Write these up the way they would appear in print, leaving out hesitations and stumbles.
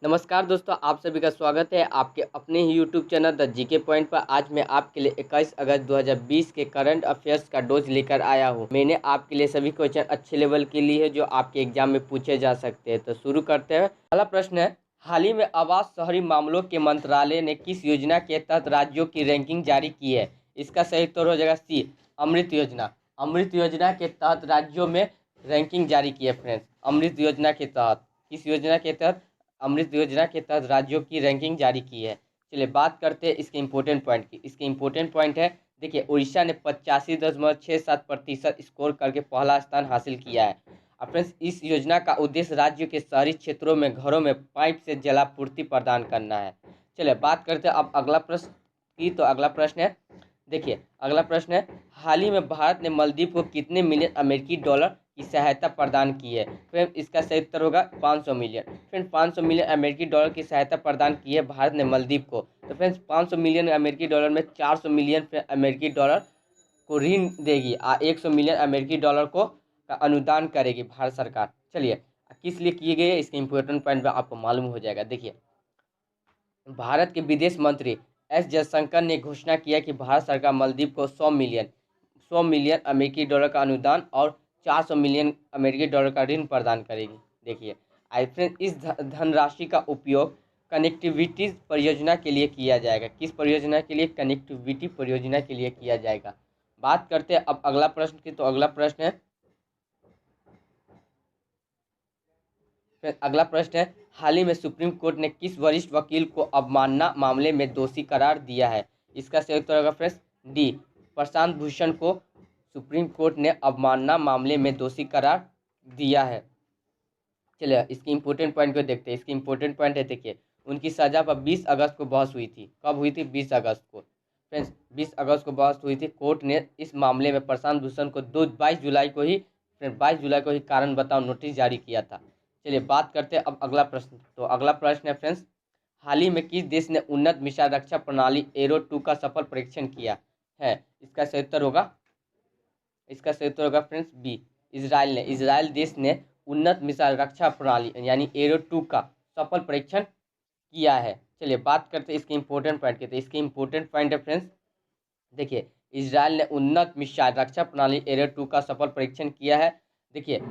नमस्कार दोस्तों, आप सभी का स्वागत है आपके अपने ही YouTube channel the GK point पर। आज मैं आपके लिए 21 अगस्त 2020 के करंट अफेयर्स का डोज लेकर आया हूं। मैंने आपके लिए सभी क्वेश्चन अच्छे लेवल के लिए है जो आपके एग्जाम में पूछे जा सकते हैं। तो शुरू करते हैं। पहला प्रश्न है, हाल ही में आवास शहरी मामलों के मंत्रालय ने किस योजना के तहत राज्यों की रैंकिंग जारी की है? इसका सही उत्तर हो जाएगा सी, अमृत योजना। अमृत योजना के तहत राज्यों में रैंकिंग जारी की है फ्रेंड्स। अमृत योजना के तहत, किस योजना के तहत? अमृत योजना के तहत राज्यों की रैंकिंग जारी की है। चलिए बात करते हैं इसके इम्पोर्टेंट पॉइंट की। इसके इम्पोर्टेंट पॉइंट है, देखिए उड़ीसा ने 85.67% स्कोर करके पहला स्थान हासिल किया है। अब फ्रेंड्स, इस योजना का उद्देश्य राज्य के शहरी क्षेत्रों में घरों में पाइप से जलापूर्ति प्रदान करना है। चलिए बात करते हैं अब अगला प्रश्न की। तो अगला प्रश्न है, देखिए अगला प्रश्न है, हाल ही में भारत ने मालदीव को कितने मिलियन अमेरिकी डॉलर की सहायता प्रदान की है? फ्रेंड इसका सही उत्तर होगा 500 मिलियन। फ्रेंड 500 मिलियन अमेरिकी डॉलर की सहायता प्रदान की है भारत ने मालदीव को। तो फ्रेंड्स 500 मिलियन अमेरिकी डॉलर में 400 मिलियन अमेरिकी डॉलर को ऋण देगी और 100 मिलियन अमेरिकी डॉलर को का अनुदान करेगी भारत सरकार। चलिए किस लिए किए गए इसके इम्पोर्टेंट पॉइंट आपको मालूम हो जाएगा। देखिए भारत के विदेश मंत्री एस जयशंकर ने घोषणा किया कि भारत सरकार मालदीव को 100 मिलियन अमेरिकी डॉलर का अनुदान और 400 मिलियन अमेरिकी डॉलर का ऋण प्रदान करेगी। देखिए आई फ्रेंड, इस धनराशि का उपयोग कनेक्टिविटी परियोजना के लिए किया जाएगा। किस परियोजना के लिए? कनेक्टिविटी परियोजना के लिए किया जाएगा। बात करते हैं अब अगला प्रश्न की। तो अगला प्रश्न है, अगला प्रश्न है, हाल ही में सुप्रीम कोर्ट ने किस वरिष्ठ वकील को अवमानना मामले में दोषी करार दिया है? इसका सही उत्तर होगा फ्रेंड्स डी, प्रशांत भूषण को सुप्रीम कोर्ट ने अवमानना मामले में दोषी करार दिया है। चलिए इसकी इंपॉर्टेंट पॉइंट को देखते हैं। इसकी इंपॉर्टेंट पॉइंट है, देखिए उनकी सजा पर 20 अगस्त को बहस हुई थी। कब हुई थी? 20 अगस्त को। फ्रेंड्स 20 अगस्त को बहस हुई थी। कोर्ट ने इस मामले में प्रशांत भूषण को 22 जुलाई को ही, फ्रेंड 22 जुलाई को ही कारण बताओ नोटिस जारी किया था। चलिए बात करते हैं अब अगला प्रश्न। तो अगला प्रश्न है फ्रेंड्स, हाल ही में किस देश ने उन्नत मिसाइल रक्षा प्रणाली एरो 2 का सफल परीक्षण किया है? इसका सही उत्तर होगा, इसका सही उत्तर होगा फ्रेंड्स बी, इसराइल ने। इसराइल देश ने उन्नत मिसाइल रक्षा प्रणाली यानी एरो 2 का सफल परीक्षण किया है। चलिए बात करते हैं इसके इम्पोर्टेंट पॉइंट के। तो इसके इम्पोर्टेंट पॉइंट है फ्रेंड्स, देखिए इसराइल ने उन्नत मिसाइल रक्षा प्रणाली एरो 2 का सफल परीक्षण किया है। देखिए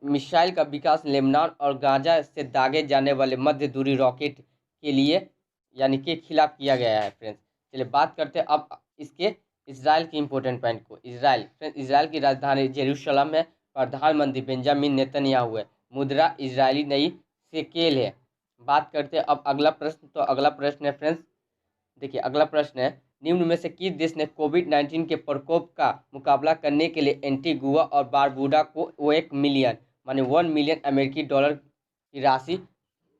मिसाइल का विकास लेबनान और गाजा से दागे जाने वाले मध्य दूरी रॉकेट के लिए यानी के खिलाफ किया गया है फ्रेंड्स। चलिए बात करते हैं अब इसके इसराइल की इम्पोर्टेंट पॉइंट को। इसराइल, फ्रेंड्स इसराइल की राजधानी जेरूशलम में प्रधानमंत्री बेंजामिन नेतन्याहू है। मुद्रा इसराइली नई शेकेल है। बात करते हैं अब अगला प्रश्न। तो अगला प्रश्न है फ्रेंड्स, देखिए अगला प्रश्न है, निम्न में से किस देश ने कोविड-19 के प्रकोप का मुकाबला करने के लिए एंटीगुआ और बारबुडा को 1 मिलियन माने 1 मिलियन अमेरिकी डॉलर की राशि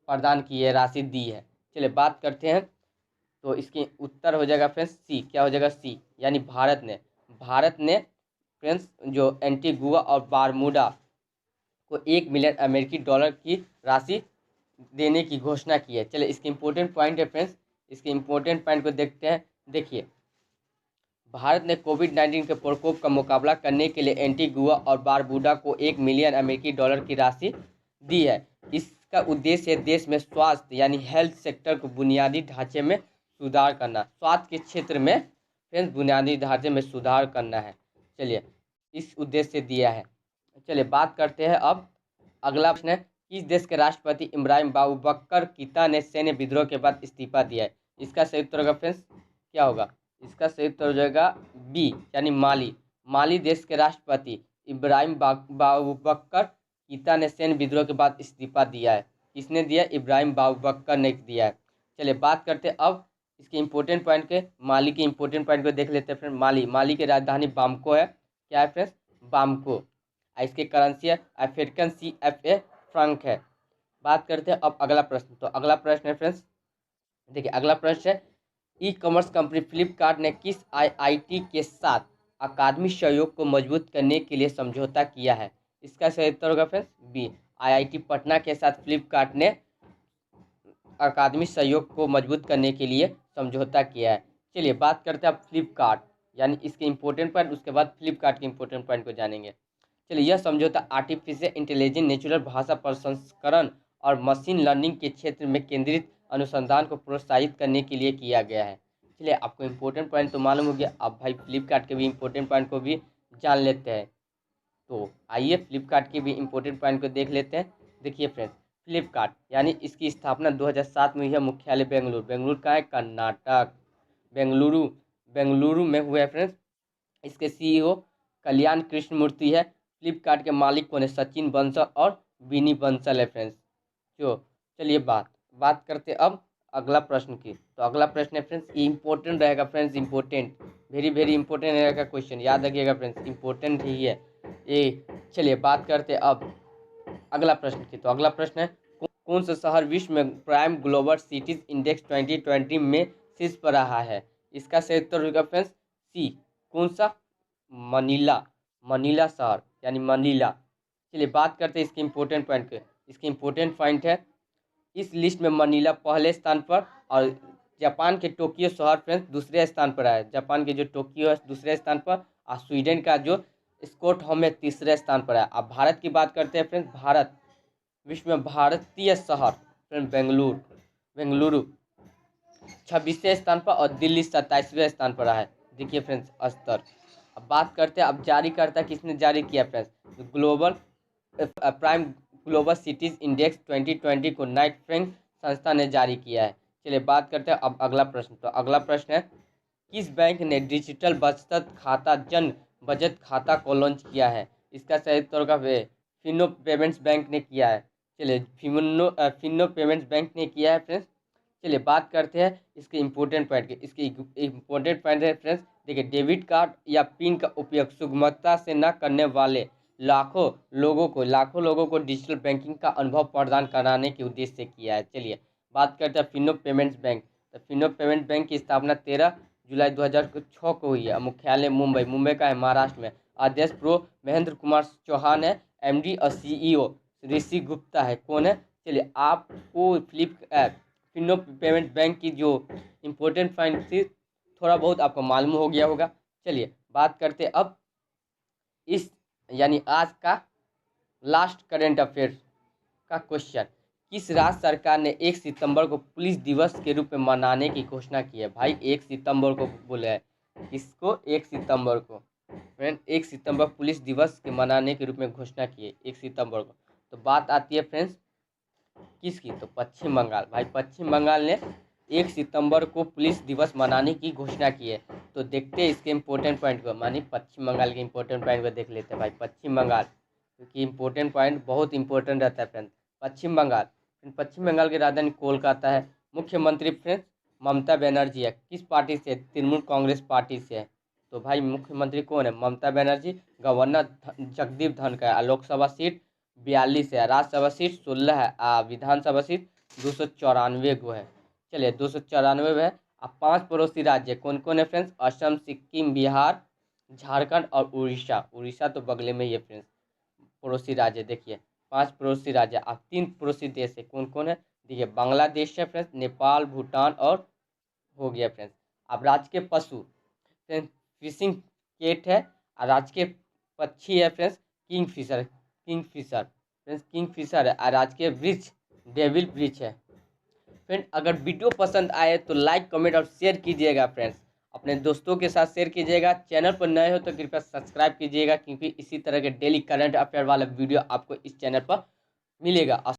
प्रदान की है, राशि दी है? चलिए बात करते हैं। तो इसकी उत्तर हो जाएगा फ्रेंड्स सी। क्या हो जाएगा? सी, यानी भारत ने फ्रेंड्स जो एंटीगुआ और बारमूडा को 1 मिलियन अमेरिकी डॉलर की राशि देने की घोषणा की है। चलिए इसके इम्पोर्टेंट पॉइंट है फ्रेंड्स, इसके इम्पोर्टेंट पॉइंट को देखते हैं। देखिए भारत ने कोविड-19 के प्रकोप का मुकाबला करने के लिए एंटीगुआ और बारबुडा को 1 मिलियन अमेरिकी डॉलर की राशि दी है। इसका उद्देश्य है देश में स्वास्थ्य यानी हेल्थ सेक्टर को बुनियादी ढांचे में सुधार करना। स्वास्थ्य के क्षेत्र में फ्रेंड्स बुनियादी ढांचे में सुधार करना है। चलिए इस उद्देश्य से दिया है। चलिए बात करते हैं अब अगला प्रश्न है, किस देश के राष्ट्रपति इब्राहिम बाबूबकर कीता ने सैन्य विद्रोह के बाद इस्तीफा दिया है? इसका सही उत्तर होगा फ्रेंड्स, क्या होगा? इसका सही उत्तर हो जाएगा बी, यानी माली। माली देश के राष्ट्रपति इब्राहिम बाबूबकर कीता ने सैन्य विद्रोह के बाद इस्तीफा दिया है। किसने दिया? इब्राहिम बाबूबकर ने दिया है। चलिए बात करते हैं अब इसके इम्पोर्टेंट पॉइंट के। माली के इम्पोर्टेंट पॉइंट को देख लेते हैं फ्रेंड। माली की राजधानी बामको है। क्या है फ्रेंड्स? बामको। इसकी करेंसी है अफ्रीकन CFA फ्रैंक है। बात करते हैं अब अगला प्रश्न। तो अगला प्रश्न है फ्रेंड्स, देखिए अगला प्रश्न है, ई कॉमर्स कंपनी फ्लिपकार्ट ने किस IIT के साथ अकादमिक सहयोग को मजबूत करने के लिए समझौता किया है? इसका सही उत्तर होगा फ्रेंड्स बी, IIT पटना के साथ फ्लिपकार्ट ने अकादमिक सहयोग को मजबूत करने के लिए समझौता किया है। चलिए बात करते हैं अब फ्लिपकार्ट यानी इसके इम्पोर्टेंट पॉइंट, उसके बाद फ्लिपकार्ट के इम्पोर्टेंट पॉइंट को जानेंगे। चलिए यह समझौता आर्टिफिशियल इंटेलिजेंस नेचुरल भाषा प्रसंस्करण और मशीन लर्निंग के क्षेत्र में केंद्रित अनुसंधान को प्रोत्साहित करने के लिए किया गया है। चलिए, आपको इम्पोर्टेंट पॉइंट तो मालूम हो गया, अब भाई फ्लिपकार्ट के भी इम्पोर्टेंट पॉइंट को भी जान लेते हैं। तो आइए फ्लिपकार्ट के भी इम्पोर्टेंट पॉइंट को देख लेते हैं। देखिए फ्रेंड्स, फ्लिपकार्ट यानी इसकी स्थापना 2007 में हुई है। मुख्यालय बेंगलुरु का है, कर्नाटक, बेंगलुरु बेंगलुरु में हुआ है फ्रेंड्स। इसके सीईओ कल्याण कृष्णमूर्ति है। फ्लिपकार्ट के मालिक कौन है? सचिन बंसल और विनी बंसल है फ्रेंड्स। जो चलिए बात करते अब अगला प्रश्न की। तो अगला प्रश्न है फ्रेंड्स, ये इंपॉर्टेंट रहेगा friends, important, very very important रहेगा क्वेश्चन, याद रखिएगा फ्रेंड्स, इंपॉर्टेंट ही है ये। चलिए बात करते अब अगला प्रश्न की। तो अगला प्रश्न है, कौन सा शहर विश्व में प्राइम ग्लोबल सिटीज इंडेक्स 2020 में शीर्ष पर रहा है? इसका सही उत्तर होगा फ्रेंड्स सी। कौन सा? मनीला शहर यानी मनीला। चलिए बात करते हैं इसके इम्पोर्टेंट पॉइंट के। इसके इम्पोर्टेंट पॉइंट है, इस लिस्ट में मनीला पहले स्थान पर और जापान के टोक्यो शहर फ्रेंड्स दूसरे स्थान पर है। जापान के जो टोक्यो है दूसरे स्थान पर, और स्वीडन का जो स्टॉकहोम है तीसरे स्थान पर है। अब भारत की बात करते हैं फ्रेंड्स, भारत विश्व में भारतीय शहर फ्रेंड बेंगलुरु 26वें स्थान पर और दिल्ली 27वें स्थान पर है। देखिए फ्रेंड्स स्तर। अब बात करते हैं, अब जारीकर्ता किसने जारी किया friends? Global prime global cities index 2020 को नाइट फ्रैंक संस्था ने जारी किया है। चलिए बात करते हैं अब अगला प्रश्न। तो अगला प्रश्न है, किस बैंक ने डिजिटल बचत खाता जन बचत खाता को लॉन्च किया है? इसका सही उत्तर का फिनो पेमेंट्स बैंक ने किया है। चलिए फिनो पेमेंट्स बैंक ने किया है फ्रेंड्स। चलिए बात करते हैं इसके इम्पोर्टेंट पॉइंट के। इसके इम्पोर्टेंट पॉइंट है फ्रेंड्स, देखिए, डेबिट कार्ड या पिन का उपयोग सुगमता से न करने वाले लाखों लोगों को डिजिटल बैंकिंग का अनुभव प्रदान कराने के उद्देश्य से किया है। चलिए बात करते हैं फिनो पेमेंट्स बैंक। तो फिनो पेमेंट्स बैंक की स्थापना 13 जुलाई 2006 को हुई है। मुख्यालय मुंबई का है, महाराष्ट्र में। अध्यक्ष प्रो महेंद्र कुमार चौहान है। एमडी और सीईओ ऋषि गुप्ता है। कौन है? चलिए आपको फिनो पेमेंट बैंक की जो इम्पोर्टेंट पॉइंट थी थोड़ा बहुत आपको मालूम हो गया होगा। चलिए बात करते अब इस यानी आज का लास्ट करंट अफेयर्स का क्वेश्चन। किस राज्य सरकार ने 1 सितंबर को पुलिस दिवस के रूप में मनाने की घोषणा की है? भाई 1 सितंबर को बोले है, किसको? 1 सितंबर को फ्रेंड, 1 सितंबर पुलिस दिवस के मनाने के रूप में घोषणा की है 1 सितंबर को। तो बात आती है फ्रेंड्स किसकी? तो पश्चिम बंगाल। भाई पश्चिम बंगाल ने 1 सितंबर को पुलिस दिवस मनाने की घोषणा की है। तो देखते हैं इसके इम्पोर्टेंट पॉइंट को, मानी पश्चिम बंगाल के इम्पोर्टेंट पॉइंट को देख लेते हैं। भाई पश्चिम बंगाल, क्योंकि इम्पोर्टेंट पॉइंट बहुत इंपॉर्टेंट रहता है फ्रेंड। पश्चिम बंगाल की राजधानी कोलकाता है। मुख्यमंत्री फ्रेंड्स ममता बनर्जी है। किस पार्टी से? तृणमूल कांग्रेस पार्टी से है। तो भाई मुख्यमंत्री कौन है? ममता बनर्जी। गवर्नर जगदीप धनखड़ है। लोकसभा सीट 42 है, राज्यसभा सीट 16 है, विधानसभा सीट 294 को है। चलिए 294 है। अब 5 पड़ोसी राज्य कौन कौन है फ्रेंड्स? असम, सिक्किम, बिहार, झारखंड और उड़ीसा तो बगले में ही है फ्रेंड्स। पड़ोसी राज्य देखिए 5 पड़ोसी राज्य। अब 3 पड़ोसी देश है, कौन कौन है? देखिए बांग्लादेश है फ्रेंड्स, नेपाल, भूटान और हो गया फ्रेंड्स। अब राज्य के पशु फ्रेंड्स फिशिंग केट है, और राज्य के पक्षी है फ्रेंड्स किंगफिशर फ्रेंड्स है। और राज्य के वृक्ष डेविल वृक्ष है। फ्रेंड अगर वीडियो पसंद आए तो लाइक, कमेंट और शेयर कीजिएगा फ्रेंड्स। अपने दोस्तों के साथ शेयर कीजिएगा। चैनल पर नए हो तो कृपया सब्सक्राइब कीजिएगा, क्योंकि इसी तरह के डेली करंट अफेयर वाला वीडियो आपको इस चैनल पर मिलेगा।